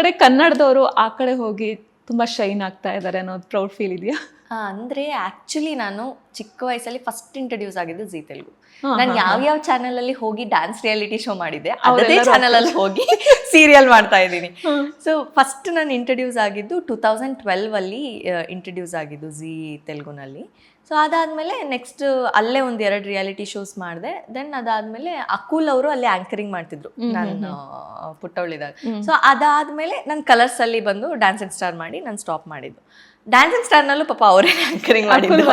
ಕಡೆ ಕನ್ನಡದವರು ಆ ಕಡೆ ಹೋಗಿ ತುಂಬಾ ಶೈನ್ ಆಗ್ತಾ ಇದ್ದಾರೆ ಅನ್ನೋದು ಪ್ರೌಡ್ ಫೀಲ್ ಇದೆಯಾ? ಅಂದರೆ ಆ್ಯಕ್ಚುಲಿ ನಾನು ಚಿಕ್ಕ ವಯಸ್ಸಲ್ಲಿ ಫಸ್ಟ್ ಇಂಟ್ರಡ್ಯೂಸ್ ಆಗಿದ್ದು ಜೀ ತೆಲುಗು. ನಾನು ಯಾವ್ಯಾವ ಚಾನಲಲ್ಲಿ ಹೋಗಿ ಡ್ಯಾನ್ಸ್ ರಿಯಾಲಿಟಿ ಶೋ ಮಾಡಿದ್ದೆ ಅದೇ ಚಾನಲಲ್ಲಿ ಹೋಗಿ ಸೀರಿಯಲ್ ಮಾಡ್ತಾ ಇದ್ದೀನಿ. ಸೊ ಫಸ್ಟ್ ನಾನು ಇಂಟ್ರಡ್ಯೂಸ್ ಆಗಿದ್ದು 2012 ಇಂಟ್ರಡ್ಯೂಸ್ ಆಗಿದ್ದು ಜೀ ತೆಲುಗುನಲ್ಲಿ. ಸೊ ಅದಾದಮೇಲೆ ನೆಕ್ಸ್ಟ್ ಅಲ್ಲೇ ಒಂದು 2 ರಿಯಾಲಿಟಿ ಶೋಸ್ ಮಾಡಿದೆ. ದೆನ್ ಅದಾದಮೇಲೆ ಅಕುಲ್ ಅವರು ಅಲ್ಲೇ ಆ್ಯಂಕರಿಂಗ್ ಮಾಡ್ತಿದ್ರು ನಾನು ಪುಟ್ಟವಳಿದಾಗ. ಸೊ ಅದಾದಮೇಲೆ ನಾನು ಕಲರ್ಸಲ್ಲಿ ಬಂದು ಡ್ಯಾನ್ಸಿಂಗ್ ಸ್ಟಾರ್ ಮಾಡಿ ನಾನು ಸ್ಟಾಪ್ ಮಾಡಿದ್ದು. ಡ್ಯಾನ್ಸಿಂಗ್ ಸ್ಟಾರ್ನಲ್ಲೂ ಪಾಪ ಅವರೇ ಆ್ಯಂಕರಿಂಗ್ ಮಾಡಿದ್ರು.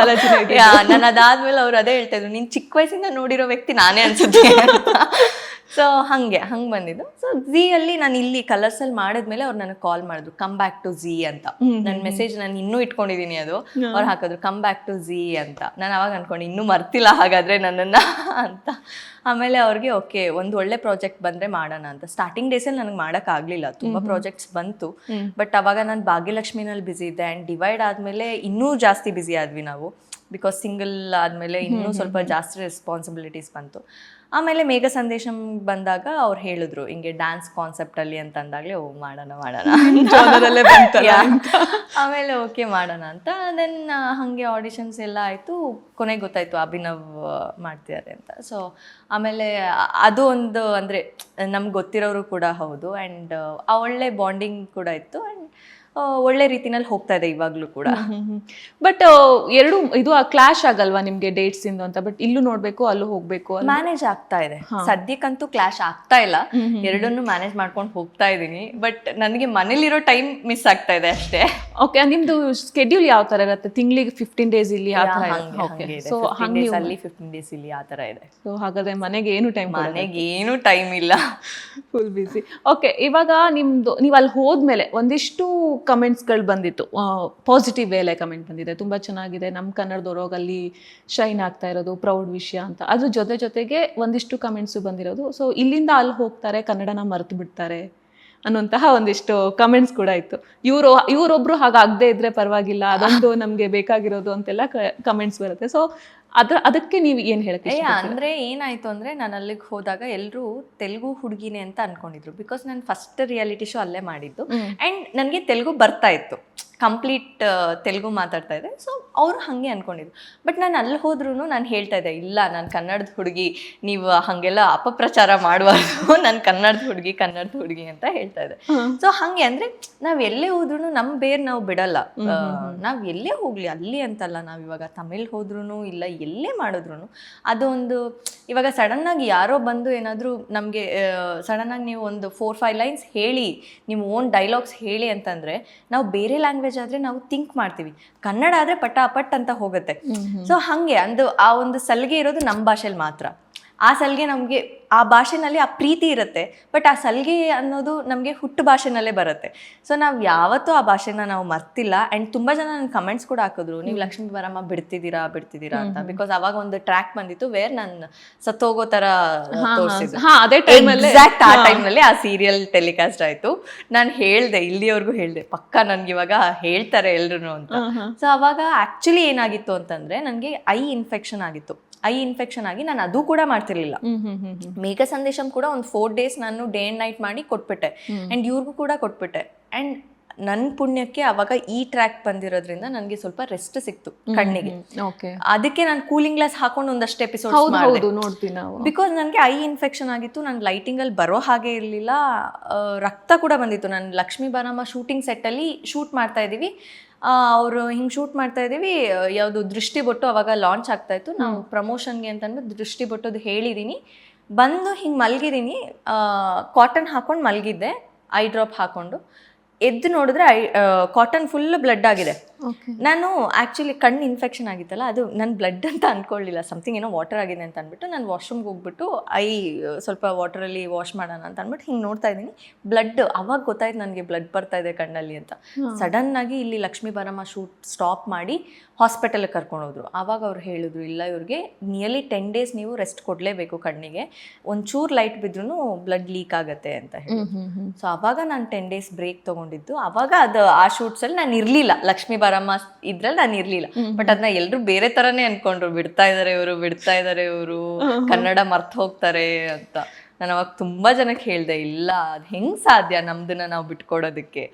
ನಾನು ಅದಾದ್ಮೇಲೆ ಅವ್ರು ಅದೇ ಹೇಳ್ತಾ ಇದ್ರು, ನೀನು ಚಿಕ್ಕ ವಯಸ್ಸಿಂದ ನೋಡಿರೋ ವ್ಯಕ್ತಿ ನಾನೇ ಅನ್ಸುತ್ತೆ. ಸೊ ಹಂಗೆ ಬಂದಿದ್ದು. ಸೊ ಝೀಯಲ್ಲಿ ನಾನು ಇಲ್ಲಿ ಕಲರ್ಸಲ್ಲಿ ಮಾಡಿದ್ಮೇಲೆ ಅವ್ರು ನನಗೆ ಕಾಲ್ ಮಾಡಿದ್ರು, ಕಮ್ ಬ್ಯಾಕ್ ಟು ಝೀ ಅಂತ. ನನ್ನ ಮೆಸೇಜ್ ನಾನು ಇನ್ನೂ ಇಟ್ಕೊಂಡಿದ್ದೀನಿ, ಅದು ಅವ್ರು ಹಾಕಿದ್ರು ಕಮ್ ಬ್ಯಾಕ್ ಟು ಝೀ ಅಂತ. ನಾನು ಅವಾಗ ಅನ್ಕೊಂಡು ಇನ್ನೂ ಮರ್ತಿಲ್ಲ ಹಾಗಾದ್ರೆ ನನ್ನನ್ನು ಅಂತ. ಆಮೇಲೆ ಅವ್ರಿಗೆ ಓಕೆ ಒಂದು ಒಳ್ಳೆ ಪ್ರಾಜೆಕ್ಟ್ ಬಂದರೆ ಮಾಡೋಣ ಅಂತ. ಸ್ಟಾರ್ಟಿಂಗ್ ಡೇಸಲ್ಲಿ ನನಗೆ ಮಾಡೋಕ್ಕಾಗಲಿಲ್ಲ, ತುಂಬ ಪ್ರಾಜೆಕ್ಟ್ಸ್ ಬಂತು. ಬಟ್ ಅವಾಗ ನಾನು ಭಾಗ್ಯಲಕ್ಷ್ಮಿನಲ್ಲಿ ಬ್ಯುಸಿ ಇದ್ದೆ. ಆ್ಯಂಡ್ ಡಿವೈಡ್ ಆದಮೇಲೆ ಇನ್ನೂ ಜಾಸ್ತಿ ಬ್ಯುಸಿ ಆದ್ವಿ ನಾವು. ಬಿಕಾಸ್ ಸಿಂಗಲ್ ಆದಮೇಲೆ ಇನ್ನೂ ಸ್ವಲ್ಪ ಜಾಸ್ತಿ ರೆಸ್ಪಾನ್ಸಿಬಿಲಿಟೀಸ್ ಬಂತು. ಆಮೇಲೆ ಮೇಘ ಸಂದೇಶಂ ಬಂದಾಗ ಅವ್ರು ಹೇಳಿದ್ರು ಹಿಂಗೆ ಡ್ಯಾನ್ಸ್ ಕಾನ್ಸೆಪ್ಟಲ್ಲಿ ಅಂತ ಅಂದಾಗಲೇ ಓ ಮಾಡೋಣ ಆಮೇಲೆ ಓಕೆ ಮಾಡೋಣ ಅಂತ. ದೆನ್ ಹಾಗೆ ಆಡಿಷನ್ಸ್ ಎಲ್ಲ ಆಯಿತು. ಕೊನೆಗೆ ಗೊತ್ತಾಯಿತು ಅಭಿನವ್ ಮಾಡ್ತಿದ್ದಾರೆ ಅಂತ. ಸೊ ಆಮೇಲೆ ಅದು ಒಂದು ಅಂದರೆ ನಮ್ಗೆ ಗೊತ್ತಿರೋರು ಕೂಡ ಹೌದು. ಆ್ಯಂಡ್ ಒಳ್ಳೆ ಬಾಂಡಿಂಗ್ ಕೂಡ ಇತ್ತು. ಆ್ಯಂಡ್ ಒಳ್ಳೆ ರೀತಿನಲ್ಲಿ ಹೋಗ್ತಾ ಇದೆ ಇವಾಗಲೂ ಕೂಡ. ಬಟ್ ಎರಡು ಇದು ಕ್ಲಾಶ್ ಆಗಲ್ವಾ ನಿಮ್ಗೆ ಡೇಟ್ಸ್ ಇಂದು ಅಂತ? ಬಟ್ ಇಲ್ಲೂ ನೋಡ್ಬೇಕು ಅಲ್ಲೂ ಹೋಗ್ಬೇಕು, ಮ್ಯಾನೇಜ್ ಆಗ್ತಾ ಇದೆ. ಸದ್ಯಕ್ಕಂತೂ ಕ್ಲಾಶ್ ಆಗ್ತಾ ಇಲ್ಲ, ಎರಡನ್ನೂ ಮ್ಯಾನೇಜ್ ಮಾಡ್ಕೊಂಡು ಹೋಗ್ತಾ ಇದ್ದೀನಿ. ಬಟ್ ನನಗೆ ಮನೇಲಿರೋ ಟೈಮ್ ಮಿಸ್ ಆಗ್ತಾ ಇದೆ ಅಷ್ಟೇ. ಓಕೆ, ನಿಮ್ದು ಸ್ಕೆಡ್ಯೂಲ್ ಯಾವ ತರ ಇರುತ್ತೆ? ತಿಂಗಳಿಗೆ 15 days ಇಲ್ಲಿ ಆ ತರ? ಸೊ 15 days ಇಲ್ಲಿ ಆ ತರ ಇದೆ. ಸೊ ಹಾಗಾದ್ರೆ ಮನೆಗೆ ಏನು ಟೈಮ್ ಇಲ್ಲ, ಫುಲ್ ಬಿಸಿ. ಓಕೆ, ಇವಾಗ ನಿಮ್ದು ನೀವು ಅಲ್ಲಿ ಹೋದ್ಮೇಲೆ ಒಂದಿಷ್ಟು ಕಮೆಂಟ್ಸ್ಗಳು ಬಂದಿತ್ತು, ಪಾಸಿಟಿವ್ ವೇಲೆ ಕಮೆಂಟ್ ಬಂದಿದೆ, ತುಂಬ ಚೆನ್ನಾಗಿದೆ, ನಮ್ಮ ಕನ್ನಡದವ್ರೋಗಿ ಅಲ್ಲಿ ಶೈನ್ ಆಗ್ತಾ ಇರೋದು ಪ್ರೌಡ್ ವಿಷಯ ಅಂತ. ಅದ್ರ ಜೊತೆಗೆ ಒಂದಿಷ್ಟು ಕಮೆಂಟ್ಸು ಬಂದಿರೋದು, ಸೊ ಇಲ್ಲಿಂದ ಅಲ್ಲಿ ಹೋಗ್ತಾರೆ ಕನ್ನಡನ ಮರೆತು ಬಿಡ್ತಾರೆ ಅನ್ನುವಂತಹ ಒಂದಿಷ್ಟು ಕಮೆಂಟ್ಸ್ ಕೂಡ ಇತ್ತು. ಇವರೊಬ್ರು ಹಾಗಾಗದೇ ಇದ್ರೆ ಪರವಾಗಿಲ್ಲ, ಅದೊಂದು ನಮಗೆ ಬೇಕಾಗಿರೋದು ಅಂತೆಲ್ಲ ಕಮೆಂಟ್ಸ್ ಬರುತ್ತೆ. ಸೊ ಅದಕ್ಕೆ ನೀವು ಏನು ಹೇಳ್ತೀವಿ? ಅಂದರೆ ಏನಾಯಿತು ಅಂದರೆ ನಾನು ಅಲ್ಲಿಗೆ ಹೋದಾಗ ಎಲ್ಲರೂ ತೆಲುಗು ಹುಡುಗಿನೇ ಅಂತ ಅನ್ಕೊಂಡಿದ್ರು. ಬಿಕಾಸ್ ನಾನು ಫಸ್ಟ್ ರಿಯಾಲಿಟಿ ಶೋ ಅಲ್ಲೇ ಮಾಡಿದ್ದು. ಆ್ಯಂಡ್ ನನಗೆ ತೆಲುಗು ಬರ್ತಾ ಇತ್ತು, ಕಂಪ್ಲೀಟ್ ತೆಲುಗು ಮಾತಾಡ್ತಾ ಇದ್ದೆ. ಸೊ ಅವರು ಹಾಗೆ ಅಂದ್ಕೊಂಡಿದ್ರು. ಬಟ್ ನಾನು ಅಲ್ಲಿ ಹೋದ್ರೂ ನಾನು ಹೇಳ್ತಾ ಇದ್ದೆ, ಇಲ್ಲ ನಾನು ಕನ್ನಡದ ಹುಡುಗಿ, ನೀವು ಹಾಗೆಲ್ಲ ಅಪಪ್ರಚಾರ ಮಾಡಬಾರ್ದು, ನಾನು ಕನ್ನಡದ ಹುಡುಗಿ ಅಂತ ಹೇಳ್ತಾ ಇದ್ದೆ. ಸೊ ಹಾಗೆ ಅಂದರೆ ನಾವು ಎಲ್ಲೇ ಹೋದ್ರೂ ನಮ್ಮ ಬೇರೆ ನಾವು ಬಿಡಲ್ಲ. ನಾವು ಎಲ್ಲೇ ಹೋಗಲಿ, ಅಲ್ಲಿ ಅಂತಲ್ಲ, ನಾವು ಇವಾಗ ತಮಿಳ್ ಹೋದ್ರೂ ಇಲ್ಲ ಎಲ್ಲೇ ಮಾಡಿದ್ರು ಅದು ಒಂದು, ಇವಾಗ ಸಡನ್ನಾಗಿ ಯಾರೋ ಬಂದು ಏನಾದರೂ ನಮಗೆ ಸಡನ್ನಾಗಿ ನೀವು ಒಂದು 4-5 ಲೈನ್ಸ್ ಹೇಳಿ, ನೀವು ಓನ್ ಡೈಲಾಗ್ಸ್ ಹೇಳಿ ಅಂತಂದರೆ ನಾವು ಬೇರೆ ಲ್ಯಾಂಗ್ವೇಜ್ ಆದರೆ ನಾವು ಥಿಂಕ್ ಮಾಡ್ತೀವಿ, ಕನ್ನಡ ಆದರೆ ಪಟ್ ಅಂತ ಹೋಗುತ್ತೆ. ಸೊ ಹಾಗೆ ಆ ಒಂದು ಸಲಿಗೆ ಇರೋದು ನಮ್ಮ ಭಾಷೆಯಲ್ಲಿ ಮಾತ್ರ. ಆ ಸಲಿಗೆ ನಮಗೆ ಆ ಭಾಷೆನಲ್ಲಿ ಆ ಪ್ರೀತಿ ಇರುತ್ತೆ. ಬಟ್ ಆ ಸಲಿಗೆ ಅನ್ನೋದು ನಮಗೆ ಹುಟ್ಟು ಭಾಷೆನಲ್ಲೇ ಬರುತ್ತೆ. ಸೊ ನಾವು ಯಾವತ್ತೂ ಆ ಭಾಷೆನ ನಾವು ಮರ್ತಿಲ್ಲ. ಆ್ಯಂಡ್ ತುಂಬ ಜನ ನನ್ನ ಕಮೆಂಟ್ಸ್ ಕೂಡ ಹಾಕಿದ್ರು, ನೀವು ಲಕ್ಷ್ಮೀ ಬಾರಮ್ಮ ಬಿಡ್ತಿದ್ದೀರಾ ಅಂತ. ಬಿಕಾಸ್ ಅವಾಗ ಒಂದು ಟ್ರ್ಯಾಕ್ ಬಂದಿತ್ತು ವೇರ್ ನಾನು ಸತ್ತೋಗೋ ಥರ ತೋರಿಸಿದ್ದು. ಎಕ್ಸಾಕ್ಟ್ ಆ ಟೈಮ್ನಲ್ಲಿ ಆ ಸೀರಿಯಲ್ ಟೆಲಿಕಾಸ್ಟ್ ಆಯಿತು. ನಾನು ಹೇಳಿದೆ, ಇಲ್ಲಿಯವರೆಗೂ ಹೇಳಿದೆ, ಪಕ್ಕ ನನಗೆ ಇವಾಗ ಹೇಳ್ತಾರೆ ಎಲ್ರು ಅಂತ. ಸೊ ಅವಾಗ ಆ್ಯಕ್ಚುಲಿ ಏನಾಗಿತ್ತು ಅಂತಂದರೆ ನನಗೆ ಐ ಇನ್ಫೆಕ್ಷನ್ ಆಗಿ ನಾನು ಅದು ಕೂಡ ಮಾಡ್ತಿರ್ಲಿಲ್ಲ. ಮೇಘ ಸಂದೇಶಂ ಕೂಡ ಒಂದು 4 days ನಾನು ಡೇ ಆ್ಯಂಡ್ ನೈಟ್ ಮಾಡಿ ಕೊಟ್ಬಿಟ್ಟೆ. ಆ್ಯಂಡ್ ಇವ್ರಿಗೂ ಕೂಡ ಕೊಟ್ಬಿಟ್ಟೆ. ಆ್ಯಂಡ್ ನನ್ನ ಪುಣ್ಯಕ್ಕೆ ಅವಾಗ ಈ ಟ್ರ್ಯಾಕ್ ಬಂದಿರೋದ್ರಿಂದ ನನಗೆ ಸ್ವಲ್ಪ ರೆಸ್ಟ್ ಸಿಕ್ತು ಕಣ್ಣಿಗೆ. ಅದಕ್ಕೆ ನಾನು ಕೂಲಿಂಗ್ ಗ್ಲಾಸ್ ಹಾಕೊಂಡು ಒಂದಷ್ಟು ಎಪಿಸೋಡ್ಸ್ ಮಾಡಿದೆ. ಬಿಕಾಸ್ ನನಗೆ ಐ ಇನ್ಫೆಕ್ಷನ್ ಆಗಿತ್ತು, ನಾನು ಲೈಟಿಂಗಲ್ಲಿ ಬರೋ ಹಾಗೆ ಇರಲಿಲ್ಲ, ರಕ್ತ ಕೂಡ ಬಂದಿತ್ತು. ನಾನು ಲಕ್ಷ್ಮೀ ಬಾರಮ್ಮ ಶೂಟಿಂಗ್ ಸೆಟ್ಟಲ್ಲಿ ಶೂಟ್ ಮಾಡ್ತಾ ಇದ್ದೀವಿ, ಅವರು ಹಿಂಗೆ ಶೂಟ್ ಮಾಡ್ತಾ ಇದ್ದೀವಿ, ಯಾವುದು ದೃಷ್ಟಿ ಬೊಟ್ಟು ಅವಾಗ ಲಾಂಚ್ ಆಗ್ತಾ ಇತ್ತು. ನಾವು ಪ್ರಮೋಷನ್ಗೆ ಅಂತಂದ್ಬಿಟ್ಟು ದೃಷ್ಟಿ ಬೊಟ್ಟದು ಹೇಳಿದ್ದೀನಿ, ಬಂದು ಹಿಂಗೆ ಮಲಗಿದ್ದೀನಿ, ಕಾಟನ್ ಹಾಕೊಂಡು ಮಲಗಿದ್ದೆ, ಐ ಡ್ರಾಪ್ ಹಾಕೊಂಡು ಎದ್ದು ನೋಡಿದ್ರೆ ಕಾಟನ್ ಫುಲ್ ಬ್ಲಡ್ ಆಗಿದೆ. ನಾನು ಆ್ಯಕ್ಚುಲಿ ಕಣ್ಣು ಇನ್ಫೆಕ್ಷನ್ ಆಗಿತ್ತಲ್ಲ, ಅದು ನನ್ನ ಬ್ಲಡ್ ಅಂತ ಅಂದ್ಕೊಳ್ಳಿಲ್ಲ, ಸಮಥಿಂಗ್ ಏನೋ ವಾಟರ್ ಆಗಿದೆ ಅಂತ ಅಂದ್ಬಿಟ್ಟು ನಾನು ವಾಶ್ರೂಮ್ಗೆ ಹೋಗ್ಬಿಟ್ಟು ಸ್ವಲ್ಪ ವಾಟರಲ್ಲಿ ವಾಶ್ ಮಾಡೋಣ ಅಂತ ಅಂದ್ಬಿಟ್ಟು ಹಿಂಗೆ ನೋಡ್ತಾ ಇದ್ದೀನಿ, ಬ್ಲಡ್. ಅವಾಗ ಗೊತ್ತಾಯ್ತು ನನಗೆ ಬ್ಲಡ್ ಬರ್ತಾ ಇದೆ ಕಣ್ಣಲ್ಲಿ ಅಂತ. ಸಡನ್ನಾಗಿ ಇಲ್ಲಿ ಲಕ್ಷ್ಮೀ ಬಾರಮ್ಮ ಶೂಟ್ ಸ್ಟಾಪ್ ಮಾಡಿ ಹಾಸ್ಪಿಟಲ್ಗೆ ಕರ್ಕೊಂಡು ಹೋದ್ರು. ಆವಾಗ ಅವ್ರು ಹೇಳಿದ್ರು, ಇಲ್ಲ ಇವ್ರಿಗೆ ನಿಯರ್ಲಿ 10 days ನೀವು ರೆಸ್ಟ್ ಕೊಡಲೇಬೇಕು ಕಣ್ಣಿಗೆ, ಒಂಚೂರು ಲೈಟ್ ಬಿದ್ರೂ ಬ್ಲಡ್ ಲೀಕ್ ಆಗುತ್ತೆ ಅಂತ ಹೇಳಿ. ಸೊ ಆವಾಗ ನಾನು 10 days ಬ್ರೇಕ್ ತೊಗೊಂಡಿದ್ದು. ಆವಾಗ ಅದು ಆ ಶೂಟ್ಸಲ್ಲಿ ನಾನು ಇರಲಿಲ್ಲ, ಲಕ್ಷ್ಮೀ ಬಾರಮ್ಮ ಇದ್ರಲ್ಲಿ ನಾನು ಇರಲಿಲ್ಲ. ಬಟ್ ಅದನ್ನ ಎಲ್ಲರೂ ಬೇರೆ ಥರನೇ ಅಂದ್ಕೊಂಡ್ರು, ಬಿಡ್ತಾ ಇದ್ದಾರೆ ಇವರು, ಕನ್ನಡ ಮರ್ತು ಹೋಗ್ತಾರೆ ಅಂತ. ನಾನು ಅವಾಗ ತುಂಬಾ ಜನಕ್ಕೆ ಹೇಳ್ದೆ, ಇಲ್ಲ ಅದು ಹೆಂಗ್ ಸಾಧ್ಯ ನಮ್ದನ್ನ ನಾವು ಬಿಟ್ಕೊಡೋದಕ್ಕೆ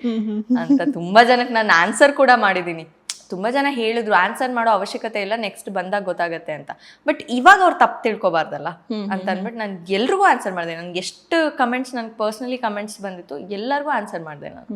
ಅಂತ. ತುಂಬಾ ಜನಕ್ಕೆ ನಾನು ಆನ್ಸರ್ ಕೂಡ ಮಾಡಿದ್ದೀನಿ. ತುಂಬಾ ಜನ ಹೇಳಿದ್ರು ಆನ್ಸರ್ ಮಾಡೋ ಅವಶ್ಯಕತೆ ಇಲ್ಲ, ನೆಕ್ಸ್ಟ್ ಬಂದಾಗ ಗೊತ್ತಾಗತ್ತೆ ಅಂತ. ಬಟ್ ಇವಾಗ ಅವ್ರು ತಪ್ಪು ತಿಳ್ಕೊಬಾರ್ದಲ್ಲ ಅಂತ ಅಂದ್ಬಿಟ್ಟು ನಾನು ಎಲ್ರಿಗೂ ಆನ್ಸರ್ ಮಾಡಿದೆ. ನನ್ಗೆ ಎಷ್ಟು ಕಮೆಂಟ್ಸ್, ನನ್ಗೆ ಪರ್ಸ್ನಲಿ ಕಮೆಂಟ್ಸ್ ಬಂದಿತ್ತು ಎಲ್ಲರಿಗೂ ಆನ್ಸರ್ ಮಾಡಿದೆ ನಾನು.